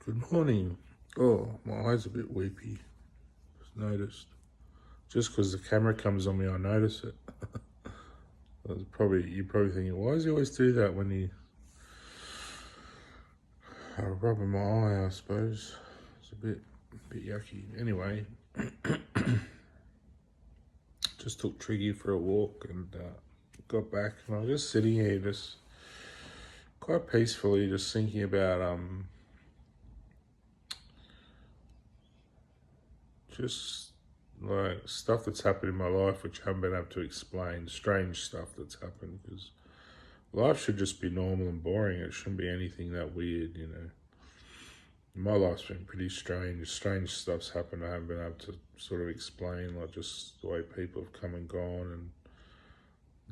Good morning. Oh, my eyes a bit weepy. Just noticed. Just because the camera comes on me, I notice it. You're probably thinking, why does he always do that when he rubbing my eye? I suppose it's a bit yucky. Anyway, just took Triggy for a walk and got back, and I was just sitting here, just quite peacefully, just thinking about just like stuff that's happened in my life which I haven't been able to explain, strange stuff that's happened, because life should just be normal and boring. It shouldn't be anything that weird. My life's been pretty strange. Strange stuff's happened I haven't been able to sort of explain, like just the way people have come and gone.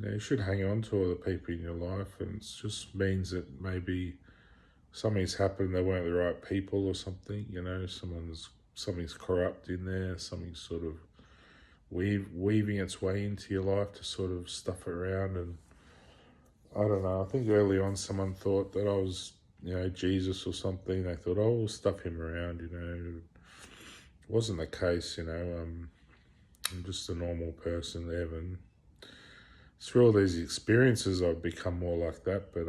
And you should hang on to all the people in your life, and it just means that maybe something's happened, they weren't the right people or something, something's corrupt in there, something's sort of weaving its way into your life to sort of stuff it around. And I don't know, I think early on someone thought that I was, Jesus or something. They thought, oh, we'll stuff him around, It wasn't the case. I'm just a normal person there, and through all these experiences I've become more like that. But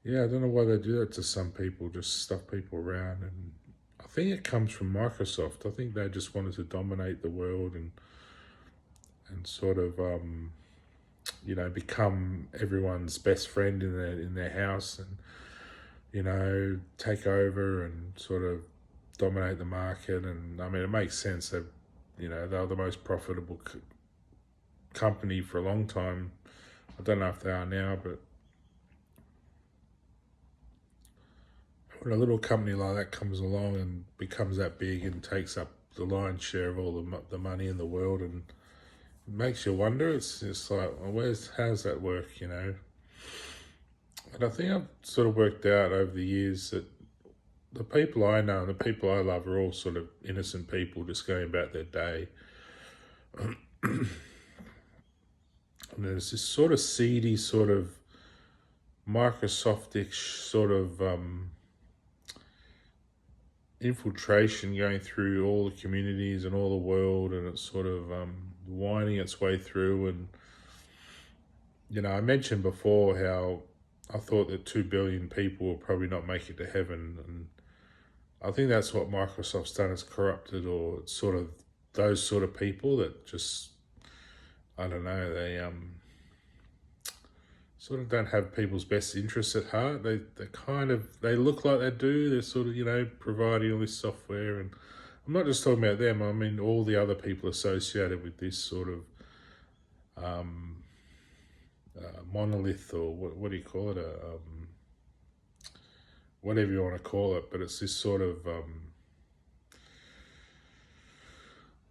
yeah, I don't know why they do that to some people, just stuff people around. And I think it comes from Microsoft. I think they just wanted to dominate the world and sort of become everyone's best friend in their house, and take over and sort of dominate the market. And I mean, it makes sense that they're the most profitable company for a long time. I don't know if they are now, but when a little company like that comes along and becomes that big and takes up the lion's share of all the money in the world, and it makes you wonder. It's just like, well, how does that work, And I think I've sort of worked out over the years that the people I know and the people I love are all sort of innocent people just going about their day. And there's this sort of seedy, sort of Microsoftish sort of infiltration going through all the communities and all the world, and it's sort of winding its way through. And I mentioned before how I thought that 2 billion people will probably not make it to heaven, and I think that's what Microsoft's done, is corrupted, or it's sort of those sort of people that just, I don't know, they sort of don't have people's best interests at heart. They look like they do. They're sort of, providing all this software. And I'm not just talking about them. I mean, all the other people associated with this sort of monolith, or what do you call it? Whatever you want to call it. But it's this sort of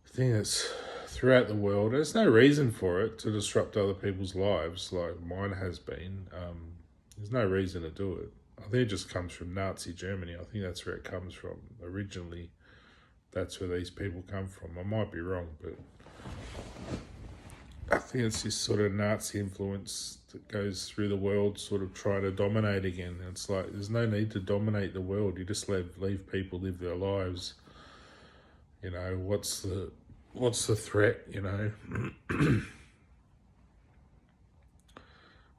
thing that's throughout the world. There's no reason for it to disrupt other people's lives like mine has been. There's no reason to do it. I think it just comes from Nazi Germany. I think that's where it comes from originally. That's where these people come from. I might be wrong, but I think it's this sort of Nazi influence that goes through the world, sort of trying to dominate again. And it's like, there's no need to dominate the world. You just leave people live their lives. What's the threat,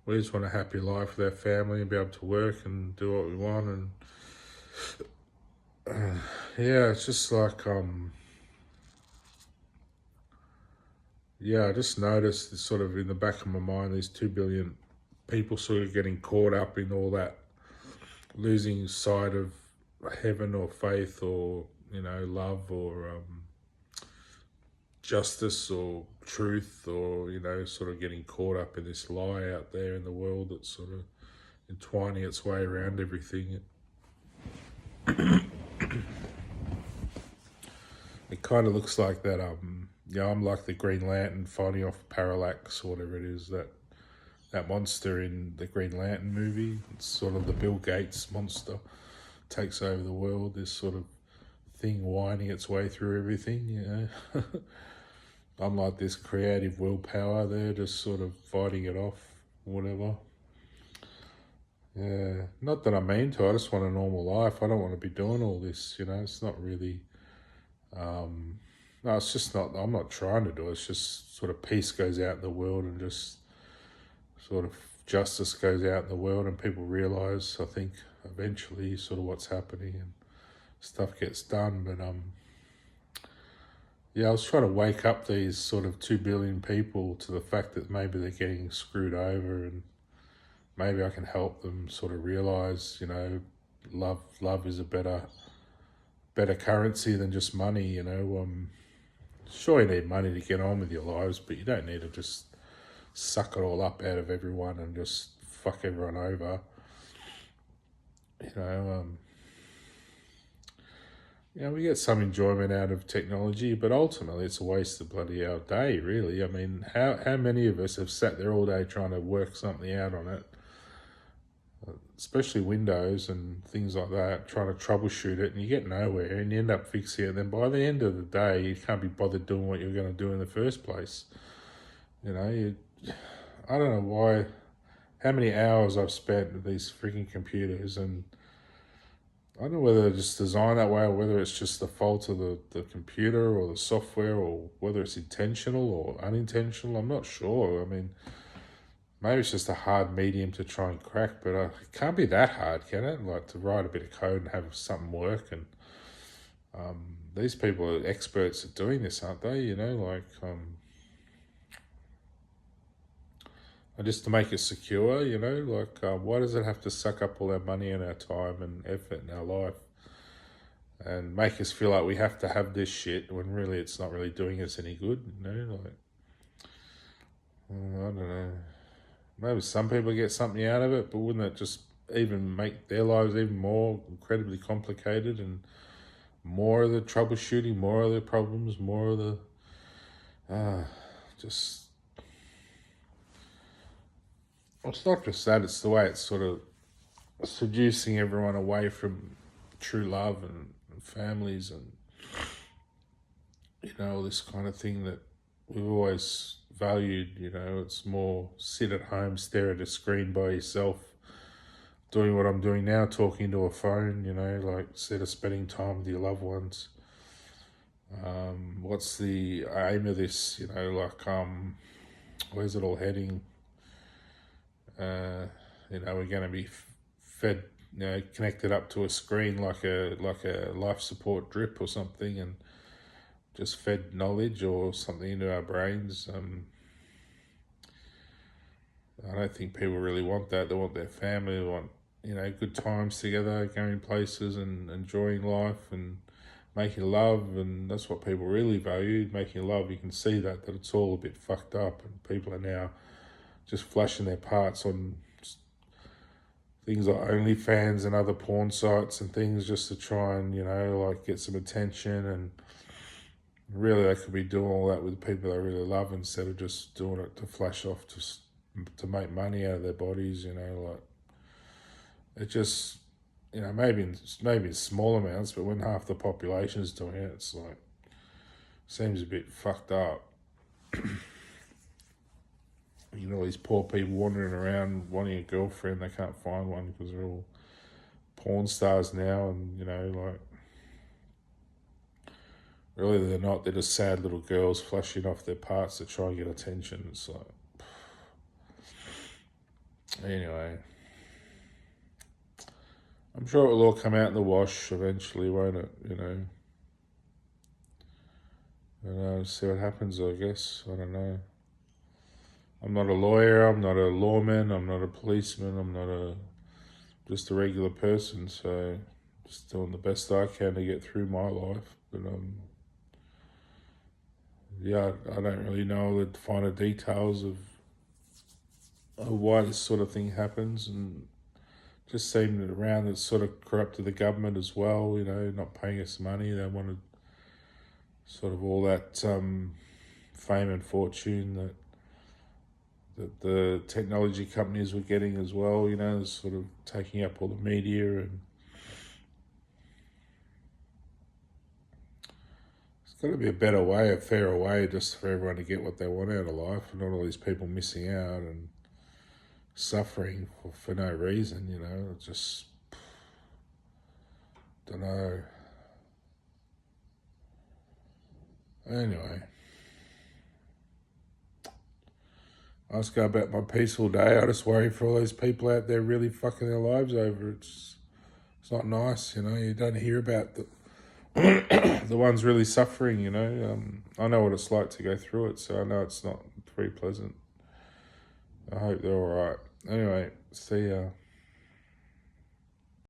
We just want a happy life with our family and be able to work and do what we want. And yeah, it's just like, I just noticed this sort of in the back of my mind, these 2 billion people sort of getting caught up in all that, losing sight of heaven or faith or, love or justice or truth, or sort of getting caught up in this lie out there in the world that's sort of entwining its way around everything. It kind of looks like that I'm like the Green Lantern fighting off Parallax, or whatever it is, that monster in the Green Lantern movie. It's sort of the Bill Gates monster, takes over the world, this sort of thing winding its way through everything. I'm like this creative willpower there, just sort of fighting it off, whatever. Yeah, not that I mean to. I just want a normal life. I don't want to be doing all this. It's not really. Um, no, it's just not. I'm not trying to do it. It's just sort of peace goes out in the world, and just sort of justice goes out in the world, and people realize. I think eventually, sort of what's happening, and stuff gets done. But yeah, I was trying to wake up these sort of 2 billion people to the fact that maybe they're getting screwed over, and maybe I can help them sort of realize, love is a better currency than just money. Sure, you need money to get on with your lives, but you don't need to just suck it all up out of everyone and just fuck everyone over. You know, um, we get some enjoyment out of technology, but ultimately it's a waste of bloody our day, really. I mean, how many of us have sat there all day trying to work something out on it, especially Windows and things like that, trying to troubleshoot it, and you get nowhere, and you end up fixing it. And then by the end of the day, you can't be bothered doing what you're going to do in the first place. I don't know why, how many hours I've spent with these freaking computers, and I don't know whether they're just designed that way or whether it's just the fault of the computer or the software, or whether it's intentional or unintentional. I'm not sure. I mean, maybe it's just a hard medium to try and crack, but it can't be that hard, can it? Like, to write a bit of code and have something work. And these people are experts at doing this, aren't they? Just to make it secure, why does it have to suck up all our money and our time and effort in our life and make us feel like we have to have this shit when really it's not really doing us any good? I don't know. Maybe some people get something out of it, but wouldn't it just even make their lives even more incredibly complicated, and more of the troubleshooting, more of the problems, more of the just. It's not just that; it's the way it's sort of seducing everyone away from true love and families, and all this kind of thing that we've always valued. It's more sit at home, stare at a screen by yourself, doing what I'm doing now, talking to a phone, like, instead of spending time with your loved ones. What's the aim of this? Where's it all heading? We're going to be fed, connected up to a screen like a life support drip or something, and just fed knowledge or something into our brains. I don't think people really want that. They want their family. They want good times together, going places and enjoying life and making love, and that's what people really value. Making love. You can see that it's all a bit fucked up, and people are now just flashing their parts on things like OnlyFans and other porn sites and things, just to try and get some attention. And really, they could be doing all that with people they really love, instead of just doing it to flash off, just to make money out of their bodies. It just, maybe in small amounts, but when half the population is doing it, it's like, seems a bit fucked up. These poor people wandering around wanting a girlfriend, they can't find one because they're all porn stars now, and really they're not. They're just sad little girls flashing off their parts to try and get attention. It's like, anyway, I'm sure it'll all come out in the wash eventually, won't it? And see what happens, I guess. I don't know. I'm not a lawyer, I'm not a lawman, I'm not a policeman, I'm not just a regular person, so just doing the best I can to get through my life. But yeah, I don't really know the finer details of why this sort of thing happens, and just seeing around it's sort of corrupted the government as well, not paying us money. They wanted sort of all that fame and fortune that the technology companies were getting as well, sort of taking up all the media. And it's got to be a better way, a fairer way, just for everyone to get what they want out of life, and not all these people missing out. And suffering for no reason, you know. Just don't know. Anyway, I just go about my peaceful day. I just worry for all those people out there really fucking their lives over. It's not nice, you know. You don't hear about the ones really suffering, you know. I know what it's like to go through it, so I know it's not very pleasant. I hope they're all right. Anyway, see ya.